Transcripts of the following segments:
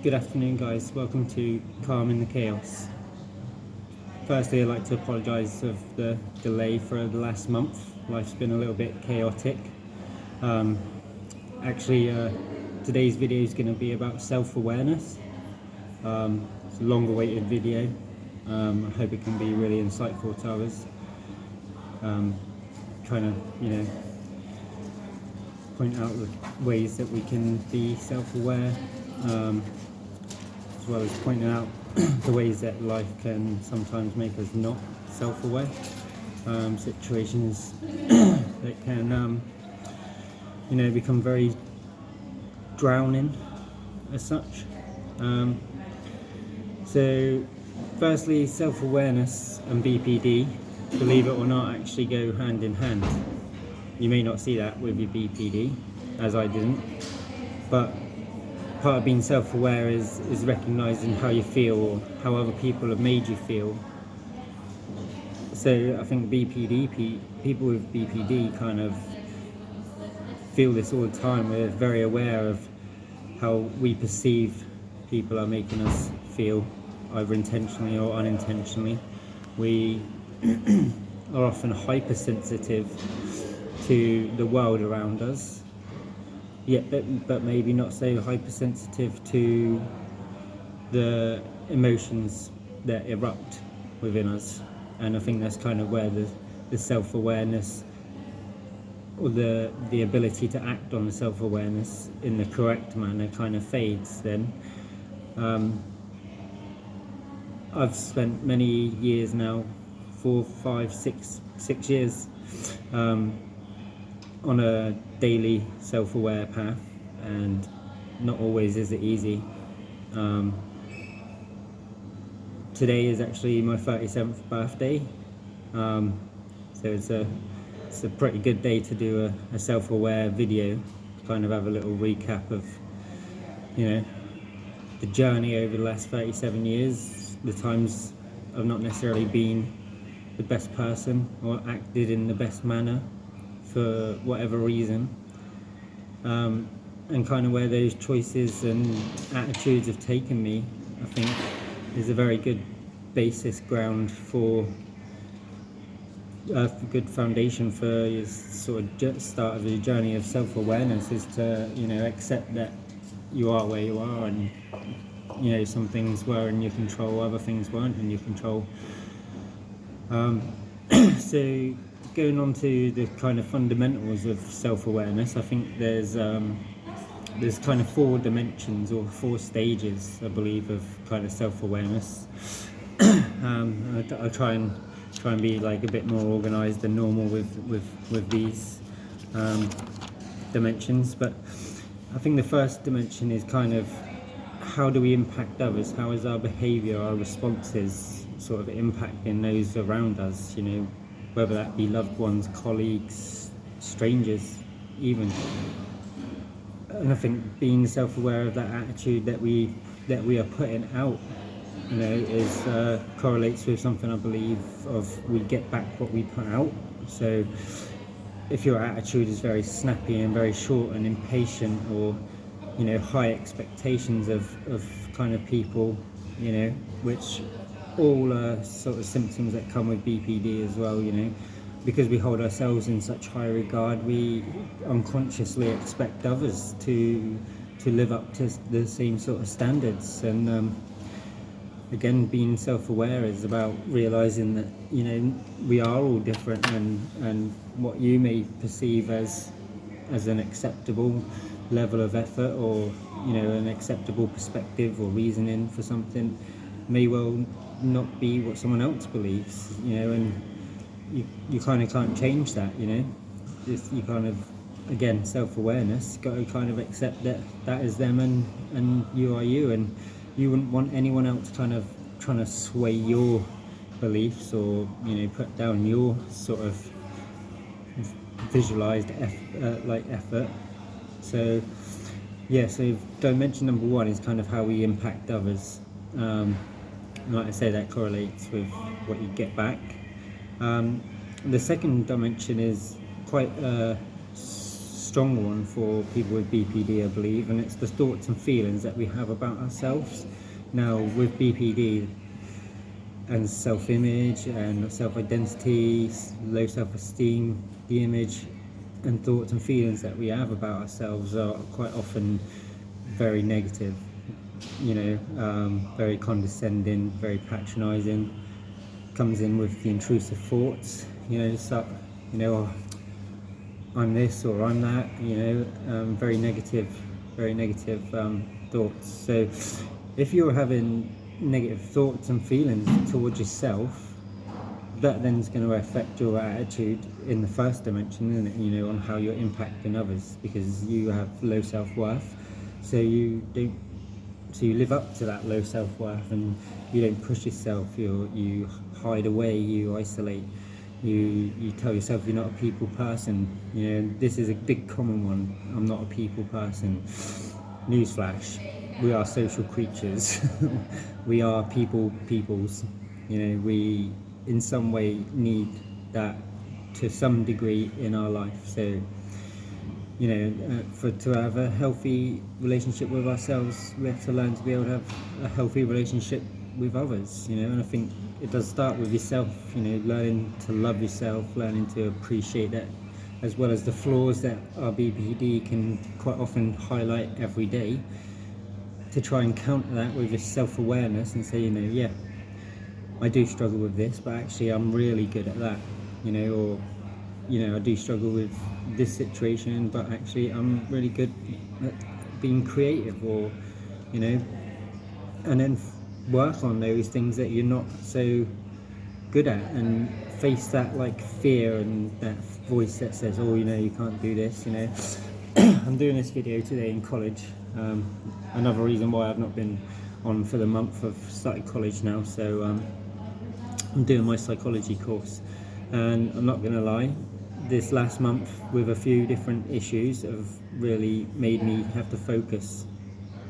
Good afternoon, guys. Welcome to Calm in the Chaos. Firstly, I'd like to apologise for the delay for the last month. Life's been a little bit chaotic. Today's video is going to be about self-awareness. It's a long-awaited video. I hope it can be really insightful to others. Point out the ways that we can be self-aware, as well as pointing out the ways that life can sometimes make us not self-aware. Situations that can, become very drowning as such. So, firstly, self-awareness and BPD, believe it or not, actually go hand in hand. You may not see that with your BPD, as I didn't, but part of being self-aware is recognising how you feel or how other people have made you feel. So I think people with BPD kind of feel this all the time. We're very aware of how we perceive people are making us feel, either intentionally or unintentionally. We are often hypersensitive to the world around us, but maybe not so hypersensitive to the emotions that erupt within us. And I think that's kind of where the self-awareness, or the ability to act on the self-awareness in the correct manner, kind of fades then. I've spent many years now, 4, 5, 6 years, on a daily self-aware path, and not always is it easy. Today is actually my 37th birthday, so it's a pretty good day to do a self-aware video, to kind of have a little recap of the journey over the last 37 years, the times I've not necessarily been the best person or acted in the best manner for whatever reason, and kind of where those choices and attitudes have taken me, I think is a very good basis ground for a good foundation for your sort of start of your journey of self-awareness, is to accept that you are where you are, and some things were in your control, other things weren't in your control. So going on to the kind of fundamentals of self-awareness, I think there's kind of 4 dimensions or 4 stages, I believe, of kind of self-awareness. I try and be like a bit more organised than normal with these dimensions, but I think the first dimension is kind of how do we impact others? How is our behaviour, our responses sort of impacting those around us, whether that be loved ones, colleagues, strangers even. And I think being self-aware of that attitude that we are putting out, is correlates with something I believe of we get back what we put out. So if your attitude is very snappy and very short and impatient, or high expectations of kind of people, which all are sort of symptoms that come with BPD as well, because we hold ourselves in such high regard, we unconsciously expect others to live up to the same sort of standards. And again, being self-aware is about realizing that we are all different, and what you may perceive as an acceptable level of effort, or an acceptable perspective or reasoning for something, may well not be what someone else believes, and you kind of can't change that. You kind of, again, self-awareness, got to kind of accept that is them, and you are you, and you wouldn't want anyone else kind of trying to sway your beliefs, or put down your sort of visualized effort. So dimension number 1 is kind of how we impact others. Like I say, that correlates with what you get back. The second dimension is quite strong one for people with BPD, I believe, and it's the thoughts and feelings that we have about ourselves. Now, with BPD and self-image and self-identity, low self-esteem, the image and thoughts and feelings that we have about ourselves are quite often very negative, very condescending, very patronizing. Comes in with the intrusive thoughts, oh, I'm this or I'm that, very negative thoughts. So if you're having negative thoughts and feelings towards yourself, that then is going to affect your attitude in the first dimension, isn't it? On how you're impacting others, because you have low self-worth, so you live up to that low self-worth, and you don't push yourself, you hide away, you isolate, you tell yourself you're not a people person. This is a big common one. I'm not a people person. Newsflash, we are social creatures. We are peoples. We in some way need that to some degree in our life. So to have a healthy relationship with ourselves, we have to learn to be able to have a healthy relationship with others, and I think it does start with yourself, learning to love yourself, learning to appreciate that, as well as the flaws that our BPD can quite often highlight every day, to try and counter that with your self-awareness and say, yeah, I do struggle with this, but actually I'm really good at that, or I do struggle with this situation, but actually I'm really good at being creative, or and then work on those things that you're not so good at, and face that like fear and that voice that says, oh, you can't do this. I'm doing this video today in college. Another reason why I've not been on for the month. I've started college now, so I'm doing my psychology course, and I'm not gonna lie, this last month with a few different issues have really made me have to focus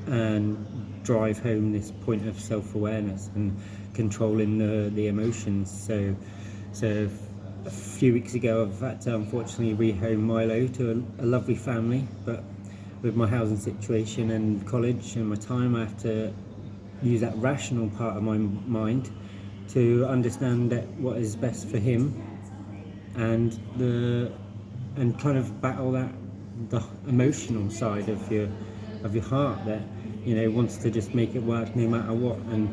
and drive home this point of self-awareness and controlling the emotions. So a few weeks ago I've had to unfortunately rehome Milo to a lovely family, but with my housing situation and college and my time, I have to use that rational part of my mind to understand that what is best for him, and kind of battle the emotional side of your heart that wants to just make it work no matter what. And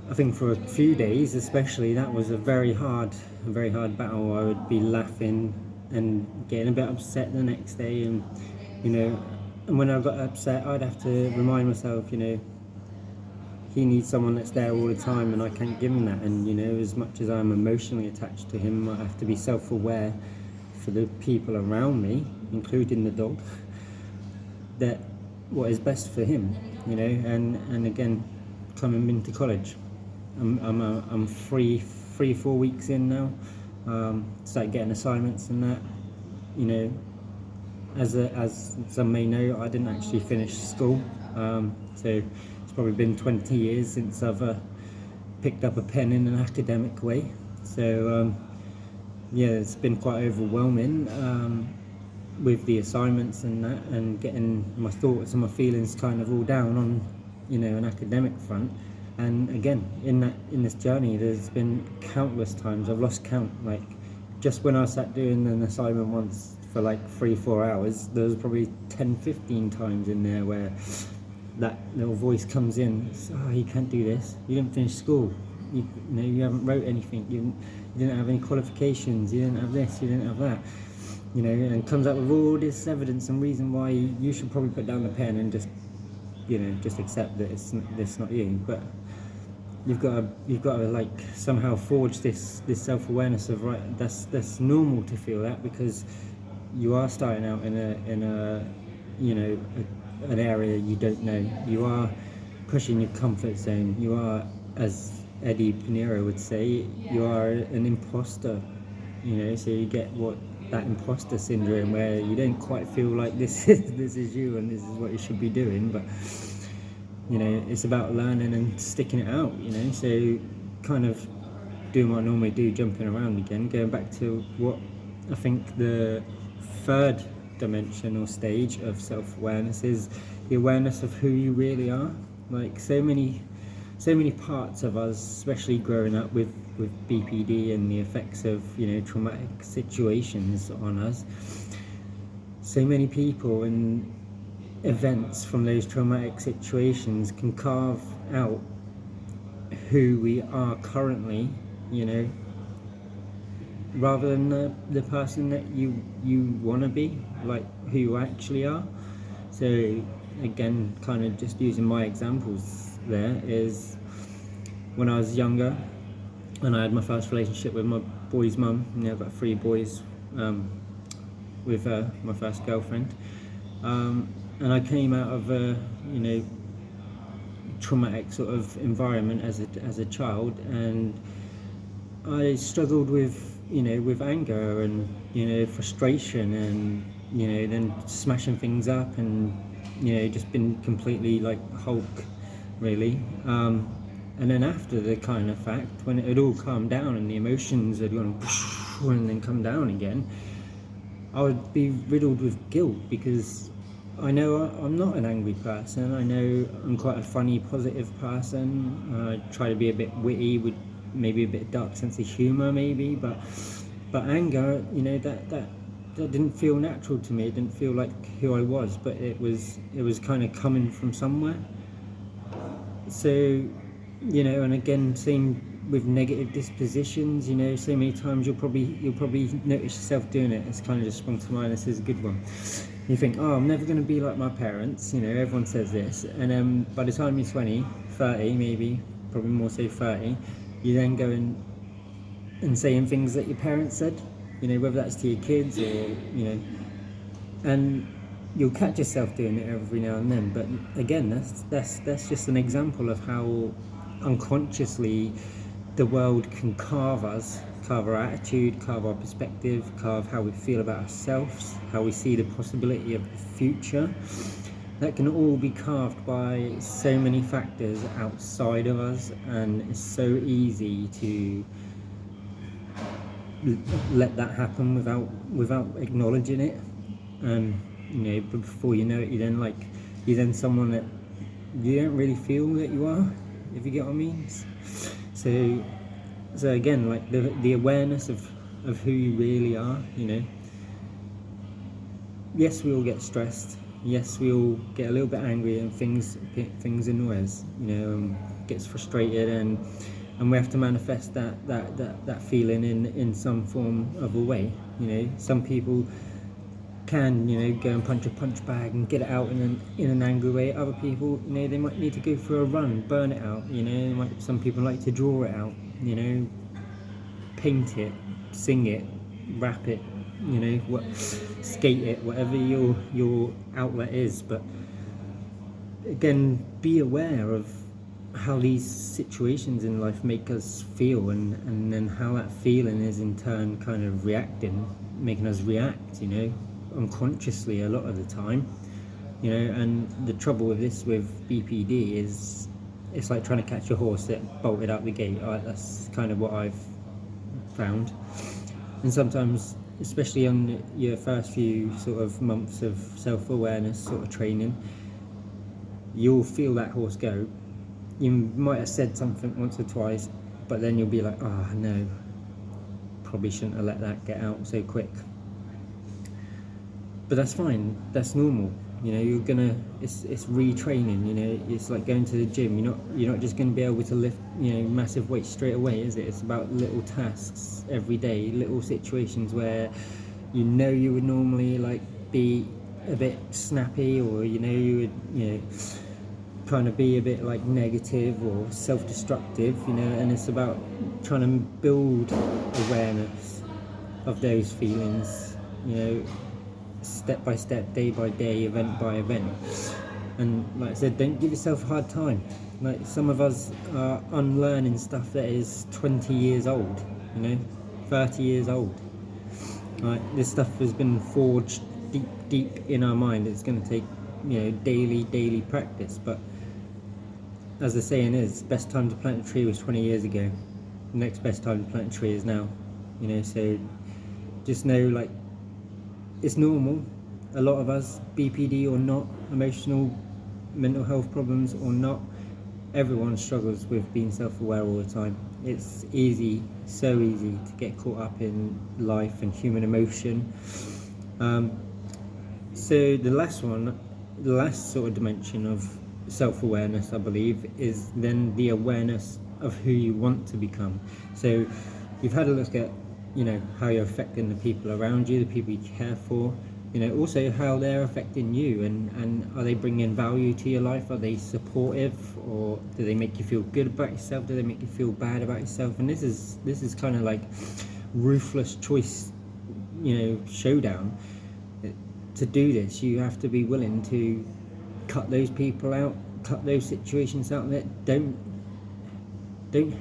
I think for a few days especially, that was a very hard battle. I would be laughing and getting a bit upset the next day, and and when I got upset, I'd have to remind myself, he needs someone that's there all the time, and I can't give him that. And as much as I'm emotionally attached to him, I have to be self-aware for the people around me, including the dog, that what is best for him. And again, coming into college, I'm 4 weeks in now. Started getting assignments and that. As some may know, I didn't actually finish school, so it's probably been 20 years since I've picked up a pen in an academic way. So yeah, it's been quite overwhelming with the assignments and that, and getting my thoughts and my feelings kind of all down on an academic front. And again, in this journey, there's been countless times I've lost count. Like, just when I sat doing an assignment once for like 3-4 hours, there's probably 10-15 times in there where that little voice comes in. You can't do this, you didn't finish school, you haven't wrote anything, you didn't have any qualifications, you didn't have this, you didn't have that, and comes up with all this evidence and reason why you should probably put down the pen and just accept that it's not you. But you've got to like somehow forge this self-awareness of, right, that's normal to feel that, because you are starting out in an area you don't know. You are pushing your comfort zone. You are, as Eddie Pinero would say, you are an imposter. So you get that imposter syndrome, where you don't quite feel like this is you and this is what you should be doing. But it's about learning and sticking it out. So kind of doing what I normally do, jumping around again, going back to what I think the third dimension or stage of self-awareness is the awareness of who you really are. Like so many parts of us, especially growing up with BPD and the effects of, you know, traumatic situations on us, so many people and events from those traumatic situations can carve out who we are currently, you know, rather than the person that you want to be, like who you actually are. So again, kind of just using my examples there, is when I was younger and I had my first relationship with my boy's mum, you know, I've got 3 boys with my first girlfriend, and I came out of a, you know, traumatic sort of environment as a child, and I struggled with, you know, with anger and, you know, frustration, and, you know, then smashing things up, and, you know, just been completely like Hulk, really. And then after the kind of fact, when it had all calmed down and the emotions had gone and then come down again, I would be riddled with guilt, because I know I'm not an angry person. I know I'm quite a funny, positive person. I try to be a bit witty, with maybe a bit dark sense of humour, maybe, but anger, you know, that didn't feel natural to me. It didn't feel like who I was, but it was kind of coming from somewhere. So, you know, and again, same with negative dispositions. You know, so many times you'll probably notice yourself doing it. It's kind of just sprung to mind. This is a good one. You think, oh, I'm never going to be like my parents. You know, everyone says this, and then by the time you're 20, 30, maybe, probably more so 30, you then go and saying things that your parents said. You know, whether that's to your kids or, you know, and you'll catch yourself doing it every now and then. But again, that's just an example of how unconsciously the world can carve us, carve our attitude, carve our perspective, carve how we feel about ourselves, how we see the possibility of the future. That can all be carved by so many factors outside of us, and it's so easy to let that happen without acknowledging it. You know, before you know it, you're then someone that you don't really feel that you are, if you get what I mean. So again, like the awareness of who you really are. You know, yes, we all get stressed. Yes, we all get a little bit angry, and things annoy us. You know, gets frustrated, and we have to manifest that feeling in some form of a way. You know, some people can, you know, go and punch a punch bag and get it out in an angry way. Other people, you know, they might need to go for a run, burn it out. You know, some people like to draw it out. You know, paint it, sing it, rap it. You know, skate it, whatever your outlet is. But again, be aware of how these situations in life make us feel, and then how that feeling is in turn kind of making us react, you know, unconsciously a lot of the time. You know, and the trouble with this, with BPD, is it's like trying to catch a horse that bolted out the gate. That's kind of what I've found. And sometimes, especially on your first few sort of months of self-awareness sort of training, you'll feel that horse go. You might have said something once or twice, but then you'll be like, oh no, probably shouldn't have let that get out so quick. But that's fine, that's normal. You know, it's retraining. You know, it's like going to the gym. You're not just going to be able to lift, you know, massive weights straight away, is it? It's about little tasks every day, little situations where you know you would normally like be a bit snappy, or you know you would, you know, trying to be a bit like negative or self-destructive, you know, and it's about trying to build awareness of those feelings, you know, step by step, day by day, event by event. And like I said, don't give yourself a hard time. Like, some of us are unlearning stuff that is 20 years old, you know, 30 years old. Like, this stuff has been forged deep in our mind. It's going to take, you know, daily practice. But as the saying is, best time to plant a tree was 20 years ago. The next best time to plant a tree is now. You know, so just know, like, it's normal. A lot of us, BPD or not, emotional mental health problems or not, everyone struggles with being self-aware all the time. It's easy, so easy to get caught up in life and human emotion. So the last sort of dimension of self-awareness, I believe, is then the awareness of who you want to become. So you've had a look at, how you're affecting the people around you, the people you care for, also how they're affecting you, and are they bringing value to your life? Are they supportive, or do they make you feel good about yourself? Do they make you feel bad about yourself? And this is kind of like ruthless choice, showdown. To do this, you have to be willing to cut those people out, cut those situations out that don't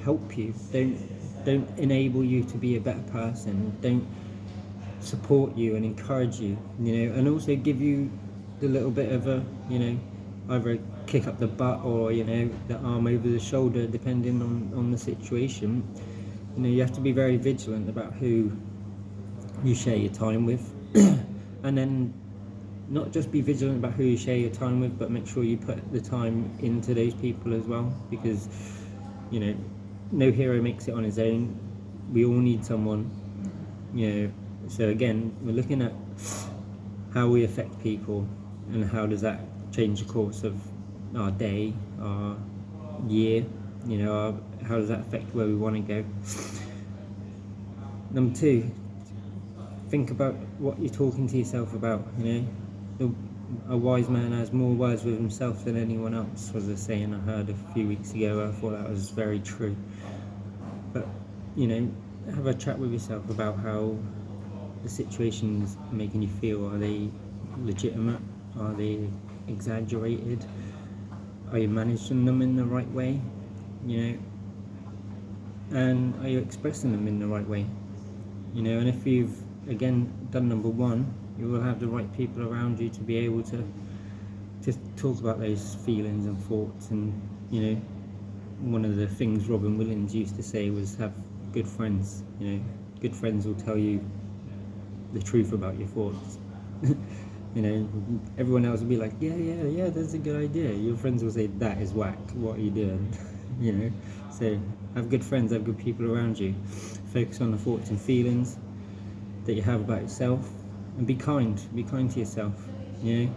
help you, don't enable you to be a better person, don't support you and encourage you, and also give you the little bit of a, either a kick up the butt or, the arm over the shoulder, depending on the situation. You have to be very vigilant about who you share your time with. And then not just be vigilant about who you share your time with, but make sure you put the time into those people as well, because no hero makes it on his own. We all need someone, so again, we're looking at how we affect people and how does that change the course of our day, our year, how does that affect where we want to go. Number 2, think about what you're talking to yourself about. A wise man has more words with himself than anyone else, was a saying I heard a few weeks ago. I thought that was very true. But have a chat with yourself about how the situation's making you feel. Are they legitimate? Are they exaggerated? Are you managing them in the right way? And are you expressing them in the right way? And if you've again done number 1, you will have the right people around you to be able to talk about those feelings and thoughts. And one of the things Robin Williams used to say was have good friends. Good friends will tell you the truth about your thoughts. Everyone else will be like, yeah, that's a good idea. Your friends will say, that is whack, what are you doing? So have good friends, have good people around you. Focus on the thoughts and feelings that you have about yourself, and be kind to yourself. A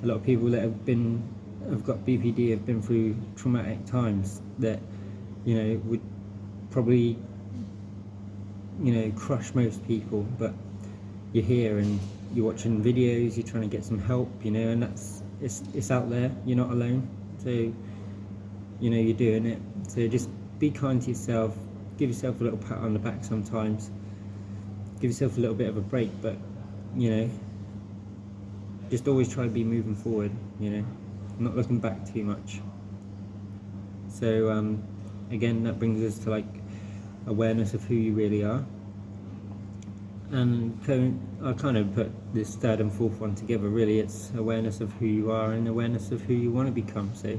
lot of people that have got BPD have been through traumatic times that would probably crush most people, but you're here and you're watching videos, you're trying to get some help, and it's out there, you're not alone. So you're doing it. So just be kind to yourself, give yourself a little pat on the back sometimes, give yourself a little bit of a break, but just always try to be moving forward, not looking back too much. So again, that brings us to like awareness of who you really are. And I kind of put this 3rd and 4th one together. Really, it's awareness of who you are and awareness of who you want to become. So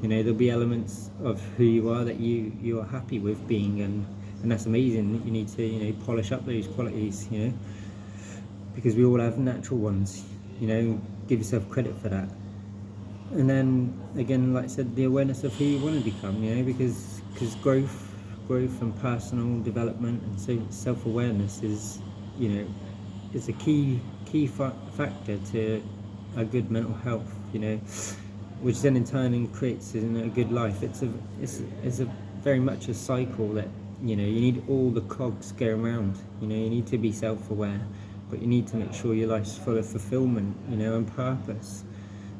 there'll be elements of who you are that you are happy with being, and that's amazing. You need to polish up those qualities, because we all have natural ones. Give yourself credit for that. And then again, like I said, the awareness of who you want to become, because growth and personal development and so self-awareness is is a key factor to a good mental health, which then in turn creates a good life. It's a very much a cycle that you need all the cogs going around. You need to be self-aware, but you need to make sure your life's full of fulfillment, and purpose,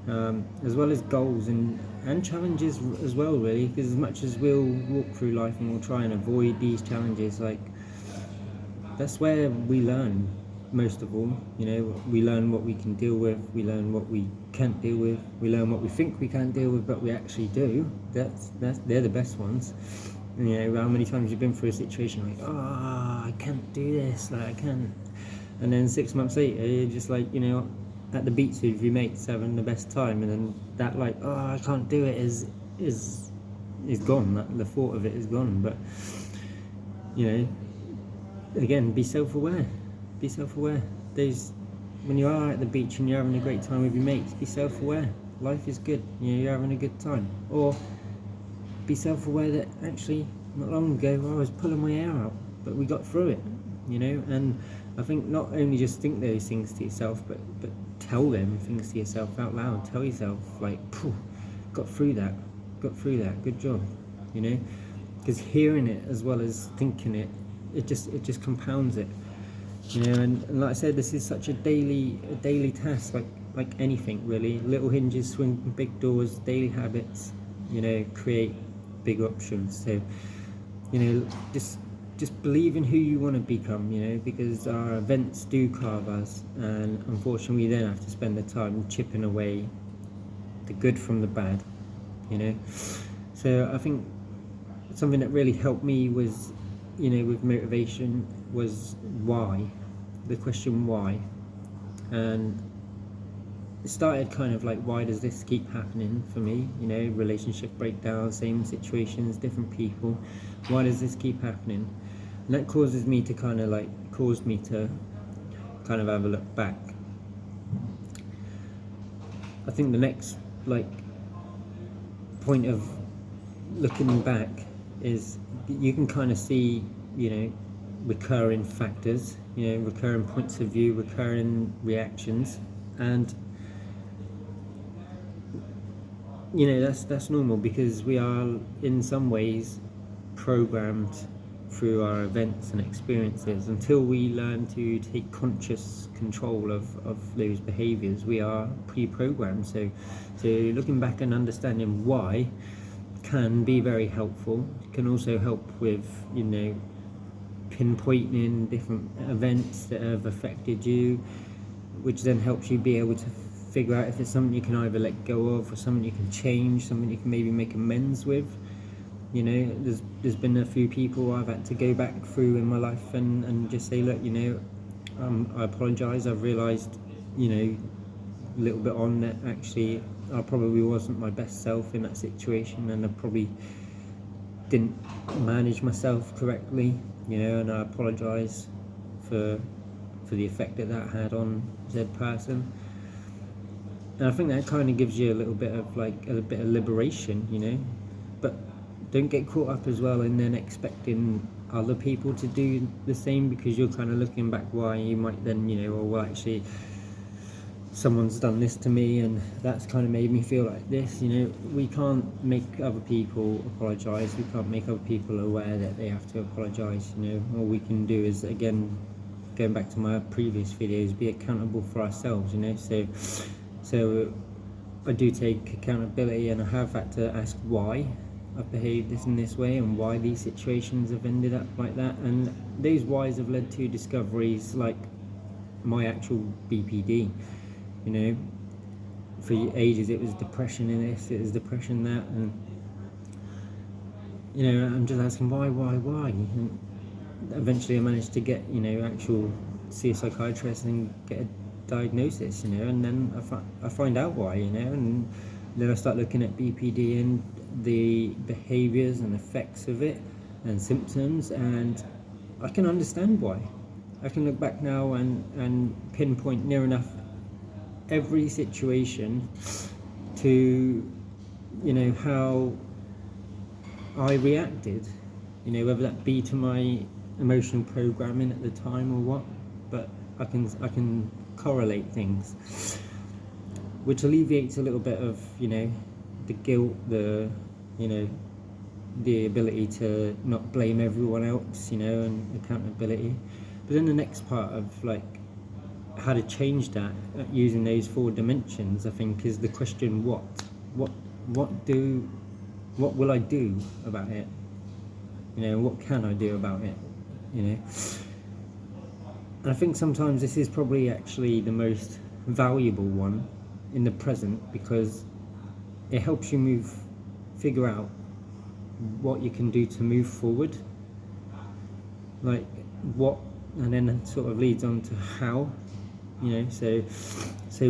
as well as goals and challenges as well, really, because as much as we'll walk through life and we'll try and avoid these challenges, like that's where we learn most of all. We learn what we can deal with, we learn what we can't deal with, we learn what we think we can't deal with but we actually do. They're the best ones. How many times you've been through a situation like, I can't do this, like I can't, and then 6 months later you're just like at the beach with your mates having the best time, and then that like I can't do it is gone. The thought of it is gone. But again, be self-aware. Those when you are at the beach and you're having a great time with your mates, be self-aware. Life is good, you're having a good time. Or be self-aware that actually not long ago I was pulling my hair out, but we got through it, and I think not only just think those things to yourself, but tell them things to yourself out loud. Tell yourself, like, got through that, good job, because hearing it as well as thinking it, it just compounds it, and like I said, this is such a daily task, like anything really. Little hinges swing big doors. Daily habits, create big options. So, just believe in who you want to become, because our events do carve us, and unfortunately we then have to spend the time chipping away the good from the bad, So I think something that really helped me was, with motivation, was why, the question why. And it started kind of like, why does this keep happening for me? Relationship breakdowns, same situations, different people. Why does this keep happening? And that caused me to kind of have a look back. I think the next point of looking back is you can kind of see, recurring factors, recurring points of view, recurring reactions, and that's normal, because we are in some ways programmed through our events and experiences. Until we learn to take conscious control of those behaviors, we are pre-programmed. So looking back and understanding why can be very helpful. It can also help with pinpointing different events that have affected you, which then helps you be able to figure out if it's something you can either let go of, or something you can change, something you can maybe make amends with. There's been a few people I've had to go back through in my life and just say, look, I apologise. I've realised, a little bit on that actually I probably wasn't my best self in that situation, and I probably didn't manage myself correctly, and I apologise for the effect that had on said person. And I think that kind of gives you a little bit of liberation, but don't get caught up as well in then expecting other people to do the same, because you're kind of looking back why you might then, well, actually someone's done this to me and that's kind of made me feel like this. We can't make other people apologise, we can't make other people aware that they have to apologise. All we can do is, again, going back to my previous videos, be accountable for ourselves. So I do take accountability, and I have had to ask why I've behaved in this way and why these situations have ended up like that. And those whys have led to discoveries like my actual BPD. For ages it was depression in this, it was depression that, and I'm just asking why, and eventually I managed to get see a psychiatrist and get a diagnosis, and then I find out why, and then I start looking at BPD and the behaviors and effects of it and symptoms, and I can understand why. I can look back now and pinpoint near enough every situation to how I reacted, whether that be to my emotional programming at the time or what, but I can correlate things, which alleviates a little bit of the guilt, the ability to not blame everyone else, and accountability. But then the next part of how to change that using those 4 dimensions, I think, is the question what will I do about it? What can I do about it? And I think sometimes this is probably actually the most valuable one in the present, because it helps you figure out what you can do to move forward, and then that sort of leads on to how. So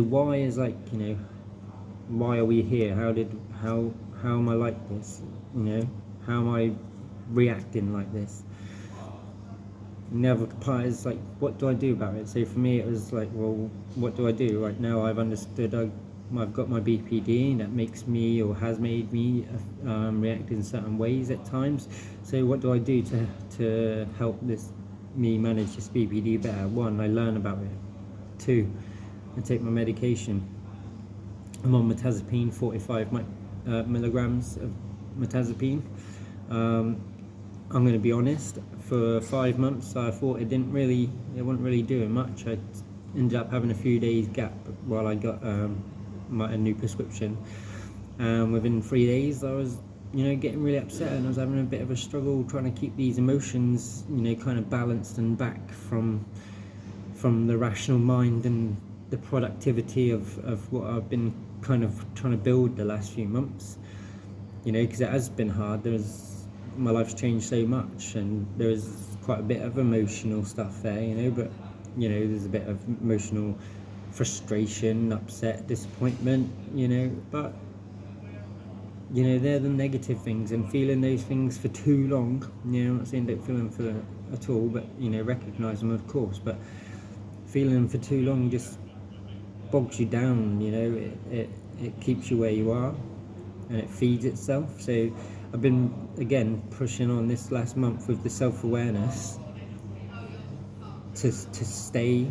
why is why are we here? How am I like this? How am I reacting like this? And the other part is like, what do I do about it? So for me, it was like, well, what do I do? Right now, I've understood I've got my BPD, and that makes me, or has made me, react in certain ways at times. So what do I do to help me manage this BPD better? One, I learn about it. Two, I take my medication. I'm on mirtazapine, 45 milligrams of mirtazapine. I'm going to be honest, for 5 months I thought it wasn't really doing much. I ended up having a few days gap while I got a new prescription. Within 3 days I was getting really upset, and I was having a bit of a struggle trying to keep these emotions kind of balanced and back from the rational mind and the productivity of what I've been kind of trying to build the last few months, because it has been hard. My life's changed so much, and there's quite a bit of emotional stuff there, but there's a bit of emotional frustration, upset, disappointment, but they're the negative things, and feeling those things for too long, I'm not saying don't feel them for at all, but recognize them, of course, but feeling them for too long just bogs you down. It keeps you where you are, and it feeds itself. So I've been again pushing on this last month with the self-awareness to stay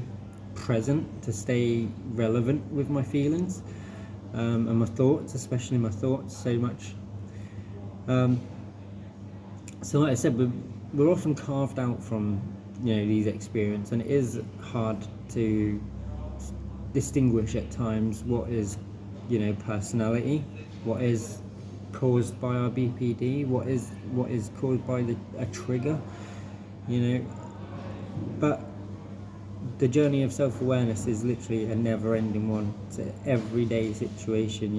present, to stay relevant with my feelings, and my thoughts, especially my thoughts, so much. So like I said, we're often carved out from these experiences, and it is hard to distinguish at times what is personality, what is caused by our BPD, what is caused by a trigger, but the journey of self-awareness is literally a never-ending one. It's an everyday situation,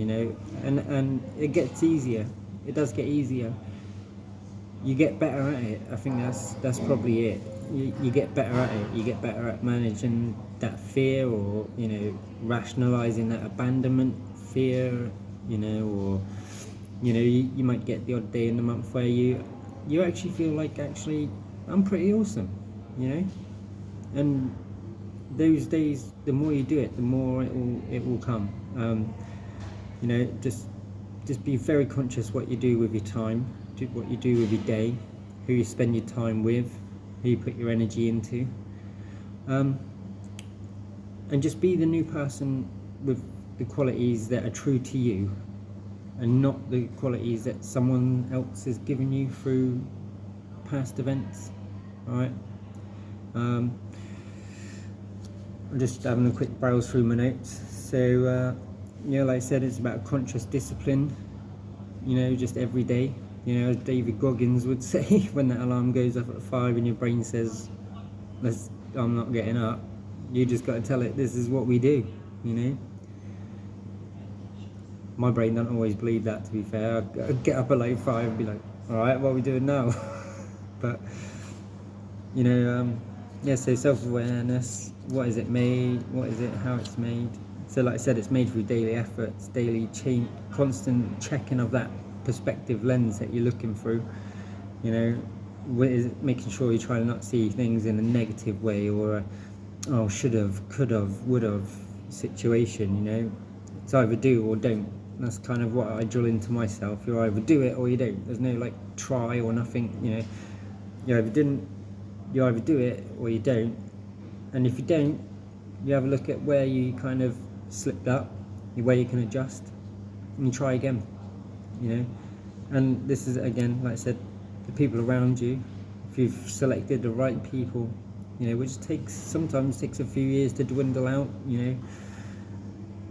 and it gets easier. It does get easier. You get better at it. I think that's probably it. You get better at it. You get better at managing that fear, or rationalizing that abandonment fear, or you might get the odd day in the month where you actually feel like, actually, I'm pretty awesome, and those days, the more you do it, the more it will come. Just be very conscious what you do with your time, what you do with your day, who you spend your time with, who you put your energy into, and just be the new person with the qualities that are true to you, and not the qualities that someone else has given you through past events. Alright? I'm just having a quick browse through my notes. So, like I said, it's about conscious discipline, just every day. As David Goggins would say, when that alarm goes off at 5 and your brain says, I'm not getting up, you just got to tell it, this is what we do, My brain don't always believe that, to be fair. I'd get up at like 5 and be like, alright, what are we doing now? But, so self-awareness, what is it made, what is it, how it's made. So like I said, it's made through daily efforts, daily constant checking of that perspective lens that you're looking through, making sure you try to not see things in a negative way, or a should have, could have, would have situation. It's either do or don't. That's kind of what I drill into myself. You either do it or you don't. There's no like try or nothing. You either do it or you don't. And if you don't, you have a look at where you kind of slipped up, where you can adjust, and you try again. And this is, again, like I said, the people around you. If you've selected the right people, which sometimes takes a few years to dwindle out,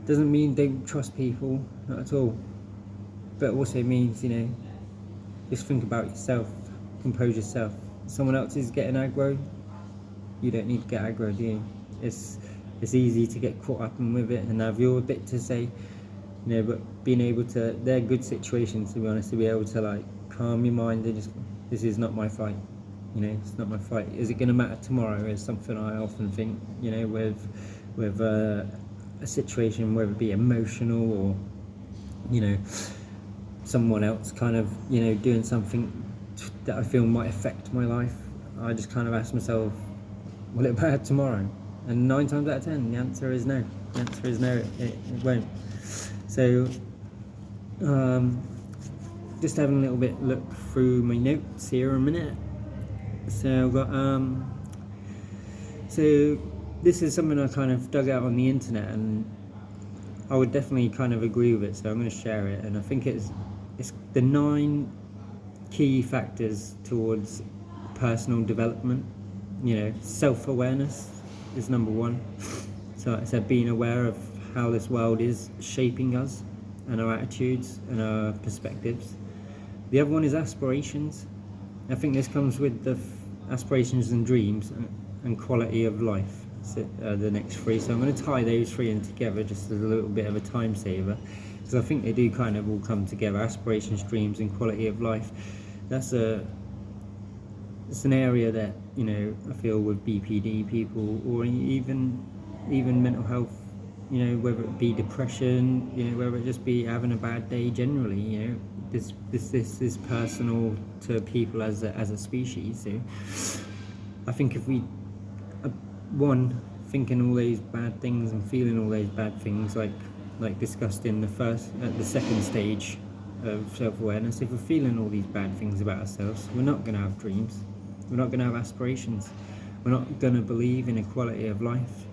doesn't mean don't trust people, not at all, but also means, just think about yourself, compose yourself. If someone else is getting aggro, you don't need to get aggro, do you? It's easy to get caught up in with it and have your bit to say, but being able to, they're good situations, to be honest, to be able to like calm your mind and just, this is not my fight, it's not my fight. Is it going to matter tomorrow? Is something I often think, with a situation, whether it be emotional or, someone else kind of, doing something that I feel might affect my life. I just kind of ask myself, will it be tomorrow? And 9 times out of 10, the answer is no. The answer is no, it won't. So, just having a little bit look through my notes here a minute. So I've got, so this is something I kind of dug out on the internet, and I would definitely kind of agree with it, so I'm going to share it. And I think it's the 9 key factors towards personal development. Self-awareness is number 1. So like I said, being aware of how this world is shaping us and our attitudes and our perspectives. The other one is aspirations. I think this comes with the aspirations and dreams and quality of life. So, the next 3. So I'm going to tie those 3 in together just as a little bit of a time saver, because I think they do kind of all come together. Aspirations, dreams, and quality of life. It's an area that I feel with BPD people, or even mental health, whether it be depression, whether it just be having a bad day generally, this is personal to people as a species. So I think if we thinking all those bad things and feeling all those bad things, like discussed in the second stage of self-awareness, if we're feeling all these bad things about ourselves, we're not going to have dreams, we're not going to have aspirations, we're not going to believe in a quality of life.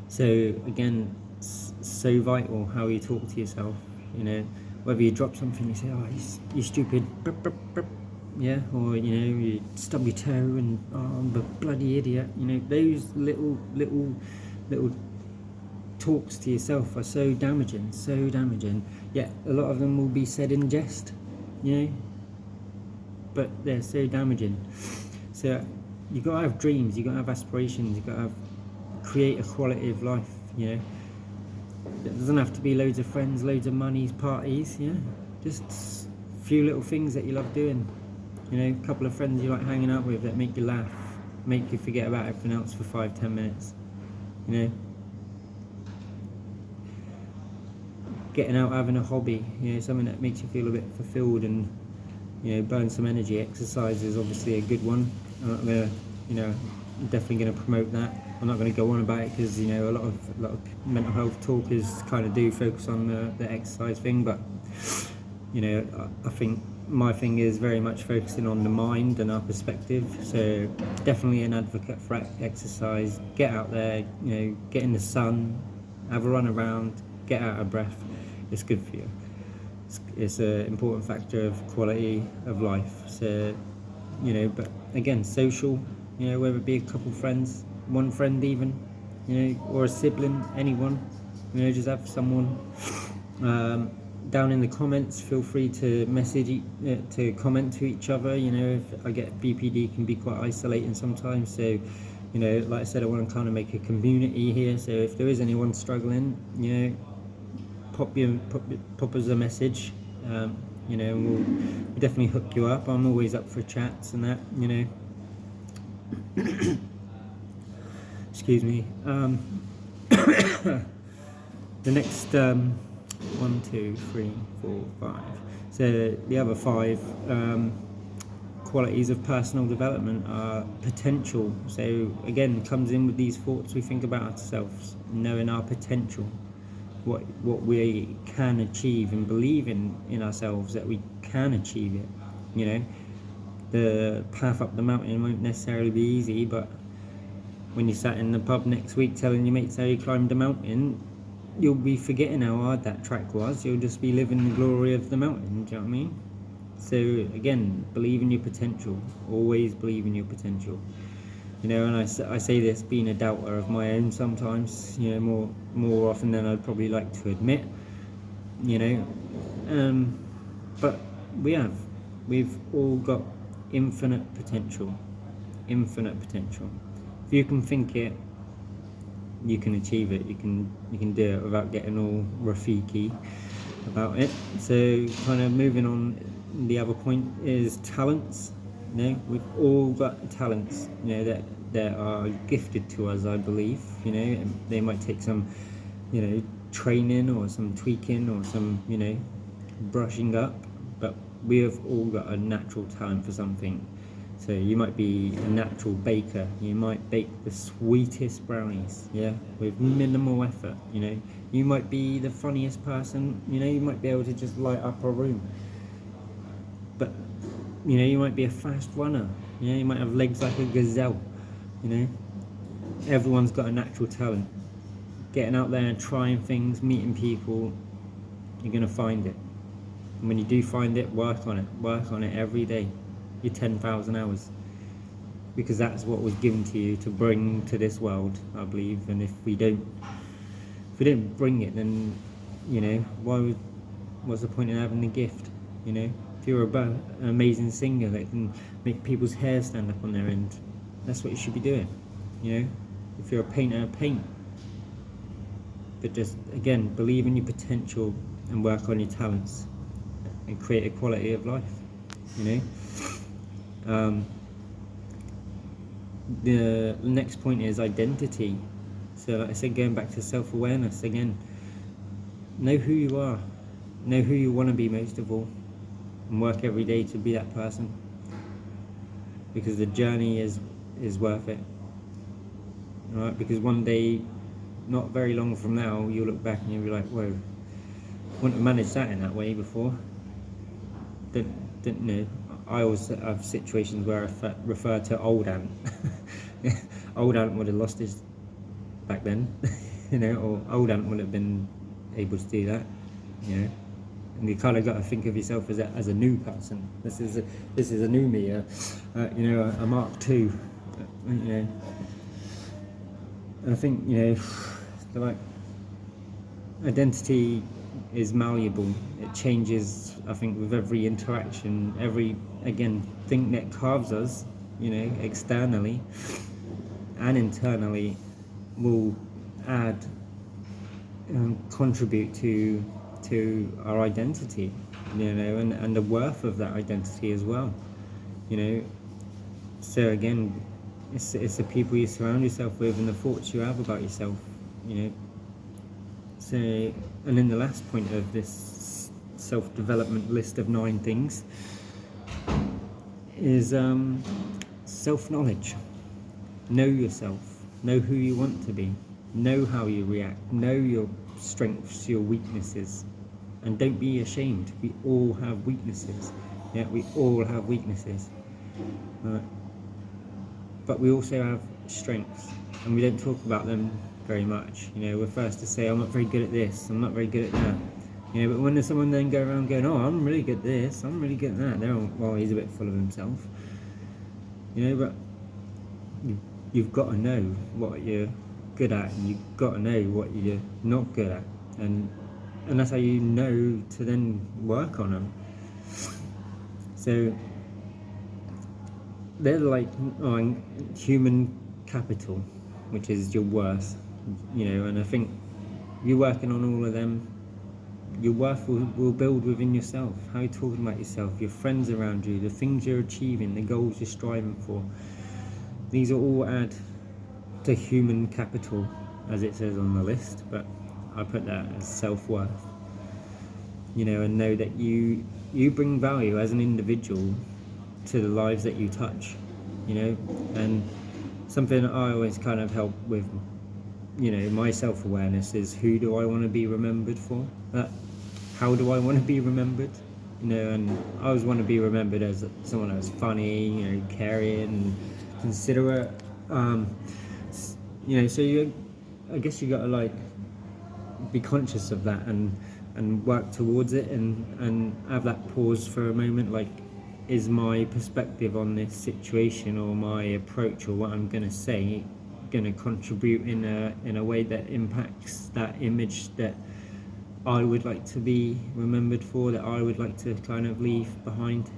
So again, it's so vital how you talk to yourself. Whether you drop something, you say, "Oh, you stupid," yeah, or you stub your toe and, "Oh, I'm a bloody idiot." Those little talks to yourself are so damaging. Yeah, a lot of them will be said in jest, but they're so damaging. So you got to have dreams, you got to have aspirations, you got to create a quality of life. It doesn't have to be loads of friends, loads of money, parties. Just a few little things that you love doing. A couple of friends you like hanging out with that make you laugh, make you forget about everything else for 5-10 minutes. Getting out, having a hobby, something that makes you feel a bit fulfilled and burn some energy. Exercise is obviously a good one. I'm not gonna, definitely going to promote that. I'm not going to go on about it because a lot of mental health talkers kind of do focus on the exercise thing, but I think my thing is very much focusing on the mind and our perspective. So definitely an advocate for exercise. Get out there, get in the sun, have a run around, get out of breath. It's good for you. It's an important factor of quality of life. So but again, social, whether it be a couple friends, one friend even, or a sibling, anyone, just have someone. Down in the comments, feel free to to comment to each other. If I get BPD can be quite isolating sometimes, so like I said, I want to kind of make a community here. So if there is anyone struggling, pop us a message, and we'll definitely hook you up. I'm always up for chats and that, excuse me. The next 1, 2, 3, 4, 5. So the other 5 qualities of personal development are potential. So again, comes in with these thoughts we think about ourselves, knowing our potential, what we can achieve, and believing in ourselves that we can achieve it. The path up the mountain won't necessarily be easy, but when you sat in the pub next week telling your mates how you climbed the mountain, you'll be forgetting how hard that track was. You'll just be living the glory of the mountain. Do you know what I mean? So again, believe in your potential. Always believe in your potential. And I say this being a doubter of my own sometimes, more often than I'd probably like to admit, but we've all got infinite potential. If you can think it, you can achieve it. You can do it without getting all Rafiki about it. So kind of moving on, the other point is talents. We've all got talents, that are gifted to us, I believe. They might take some, training or some tweaking or some, brushing up, but we have all got a natural talent for something. So you might be a natural baker, you might bake the sweetest brownies, yeah, with minimal effort, you know. You might be the funniest person, you know, you might be able to just light up a room. But, you know, you might be a fast runner, you know, you might have legs like a gazelle, you know. Everyone's got a natural talent. Getting out there and trying things, meeting people, you're going to find it. And when you do find it, work on it every day, your 10,000 hours, because that's what was given to you to bring to this world, I believe. And if we don't bring it, then, you know, what's the point in having the gift? You know, if you're an amazing singer that can make people's hair stand up on their end, that's what you should be doing. You know, if you're a painter, paint. But just, again, believe in your potential and work on your talents and create a quality of life, you know. The next point is identity. So like I said, going back to self-awareness again, know who you are, know who you want to be most of all, and work every day to be that person, because the journey is worth it. All right? Because one day, not very long from now, you'll look back and you'll be like, whoa, wouldn't have managed that in that way before. Didn't know. I always have situations where I refer to old Ant. Old Ant would have lost his back then, you know, or old Ant would have been able to do that, you know. And you kind of got to think of yourself as a new person. This is a new me, you know, a Mark II, you know. And I think, you know, like, identity is malleable. It changes, I think, with every interaction, every, again, thing that carves us, you know, externally and internally, will add and contribute to our identity, you know, and the worth of that identity as well, you know. So again, it's the people you surround yourself with and the thoughts you have about yourself, you know. So, and then the last point of this self-development list of 9 things is self-knowledge. Know yourself, know who you want to be, know how you react, know your strengths, your weaknesses, and don't be ashamed. We all have weaknesses. Yeah, we all have weaknesses. But we also have strengths, and we don't talk about them very much. You know, we're first to say, I'm not very good at this, I'm not very good at that. You know, but when there's someone then go around going, oh, I'm really good at this, I'm really good at that, they're all, well, he's a bit full of himself. You know, but you've got to know what you're good at, and you've got to know what you're not good at, and that's how you know to then work on them. So they're like human capital, which is your worth, you know. And I think you're working on all of them, your worth will build within yourself. How you're talking about yourself, your friends around you, the things you're achieving, the goals you're striving for. These are all add to human capital, as it says on the list, but I put that as self-worth, you know. And know that you bring value as an individual to the lives that you touch, you know. And something that I always kind of help with, you know, my self-awareness is, who do I want to be remembered for? How do I want to be remembered? You know, and I always want to be remembered as someone that's funny, you know, caring and considerate. You know, so I guess you got to like be conscious of that and work towards it, and have that pause for a moment, like, is my perspective on this situation, or my approach, or what I'm going to say, going to contribute in a way that impacts that image that I would like to be remembered for, that I would like to kind of leave behind.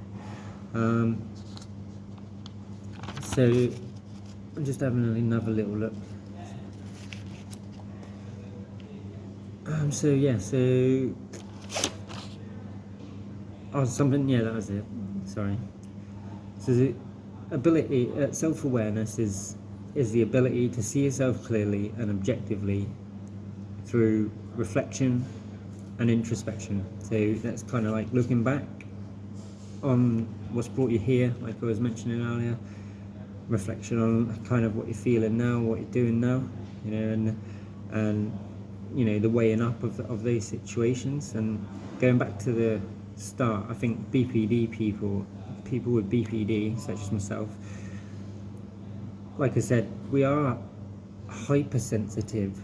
So I'm just having another little look. That was it. Sorry. So the ability, self-awareness is the ability to see yourself clearly and objectively through reflection and introspection. So that's kind of like looking back on what's brought you here, like I was mentioning earlier, reflection on kind of what you're feeling now, what you're doing now, you know, and you know, the weighing up of those situations. And going back to the start, I think BPD people with BPD, such as myself, like I said, we are hypersensitive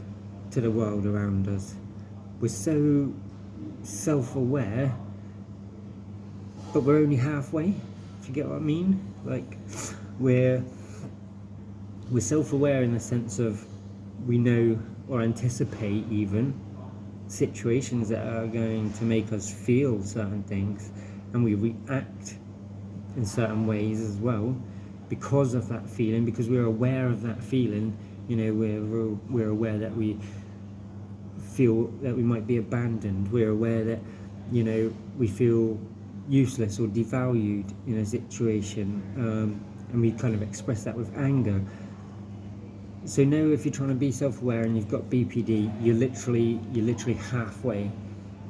to the world around us. We're so self-aware, but we're only halfway, if you get what I mean. Like, we're self-aware in the sense of we know or anticipate even situations that are going to make us feel certain things, and we react in certain ways as well because of that feeling, because we're aware of that feeling. You know, we're aware that we feel that we might be abandoned. We're aware that, you know, we feel useless or devalued in a situation, and we kind of express that with anger. So now, if you're trying to be self-aware and you've got BPD, you're literally halfway,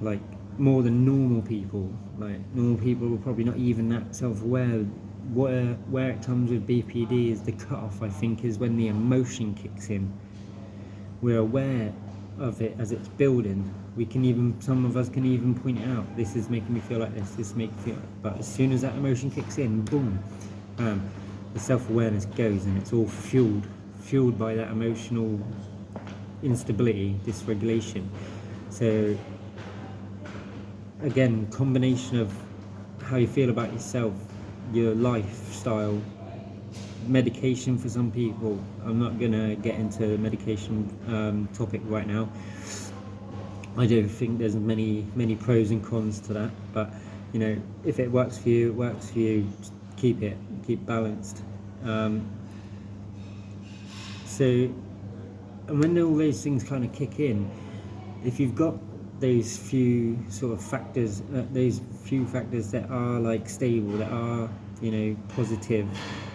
like more than normal people. Like, normal people are probably not even that self-aware. Where it comes with BPD is the cutoff, I think, is when the emotion kicks in. We're aware of it as it's building. Some of us can even point it out. This is making me feel like this makes me feel like. But as soon as that emotion kicks in, boom, the self-awareness goes, and it's all fueled by that emotional instability, dysregulation. So again, combination of how you feel about yourself, your lifestyle, medication for some people. I'm not gonna get into the medication topic right now. I don't think there's many pros and cons to that, but you know, if it works for you, it works for you. Just keep balanced. So, and when all those things kind of kick in, if you've got those few sort of factors, that are like stable, that are, you know, positive,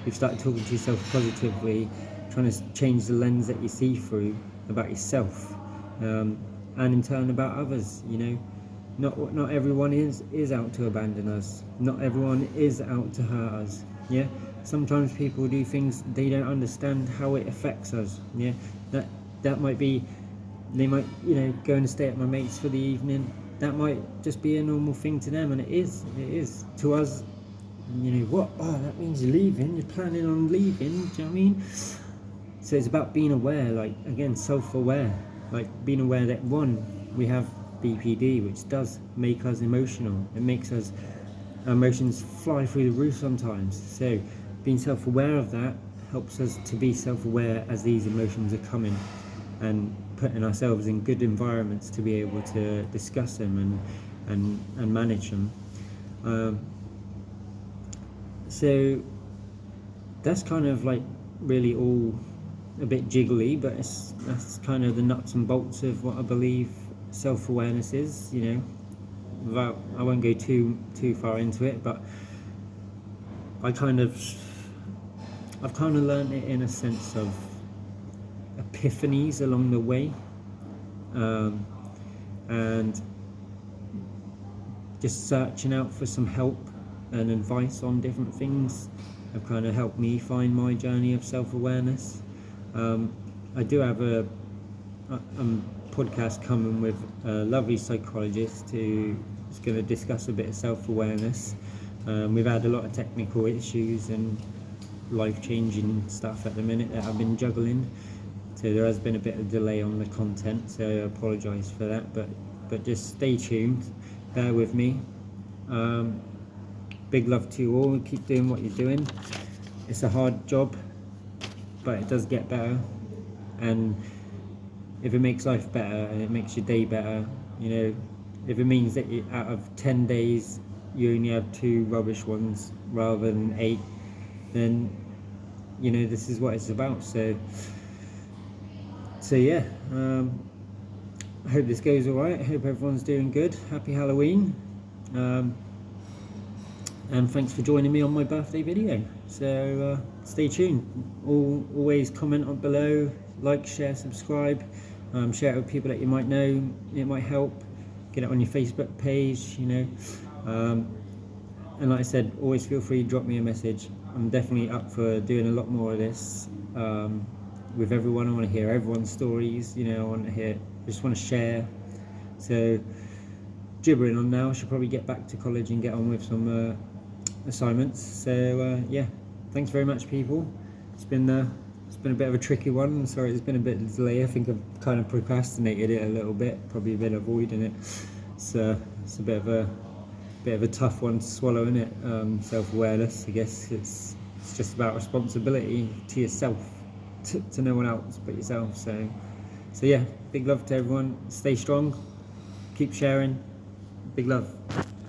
you've started talking to yourself positively, trying to change the lens that you see through about yourself, and in turn about others. You know, not everyone is out to abandon us. Not everyone is out to hurt us. Yeah. Sometimes people do things they don't understand how it affects us. Yeah, that might be, they might, you know, go and stay at my mate's for the evening. That might just be a normal thing to them, and it is to us. You know what? Oh, that means you're leaving. You're planning on leaving. Do you know what I mean? So it's about being aware, like, again, self-aware, like being aware that we have BPD, which does make us emotional. It makes our emotions fly through the roof sometimes. So being self-aware of that helps us to be self-aware as these emotions are coming, and putting ourselves in good environments to be able to discuss them and manage them. So that's kind of like really all a bit jiggly, but that's kind of the nuts and bolts of what I believe self-awareness is. You know, I won't go too far into it, but I've kind of learned it in a sense of epiphanies along the way, and just searching out for some help and advice on different things have kind of helped me find my journey of self-awareness. I do have a podcast coming with a lovely psychologist who is going to discuss a bit of self-awareness. We've had a lot of technical issues and life-changing stuff at the minute that I've been juggling, so there has been a bit of delay on the content, so I apologise for that, but just stay tuned, bear with me. Big love to you all. Keep doing what you're doing. It's a hard job, but it does get better, and if it makes life better and it makes your day better, you know, if it means that out of 10 days you only have 2 rubbish ones rather than 8, then, you know, this is what it's about. So yeah, I hope this goes alright. I hope everyone's doing good. Happy Halloween, and thanks for joining me on my birthday video. So stay tuned. Always comment on below, like, share, subscribe, share it with people that you might know. It might help. Get it on your Facebook page, you know. And like I said, always feel free to drop me a message. I'm definitely up for doing a lot more of this with everyone. I want to hear everyone's stories. I want to hear. I just want to share. So gibbering on now. I should probably get back to college and get on with some assignments. So yeah, thanks very much, people. It's been a bit of a tricky one. Sorry, it's been a bit of delay. I think I've kind of procrastinated it a little bit. Probably a bit avoiding it. So it's a bit of a tough one to swallow, isn't it? Self-awareness, I guess it's just about responsibility to yourself, to no one else but yourself. So yeah, big love to everyone. Stay strong, keep sharing. Big love.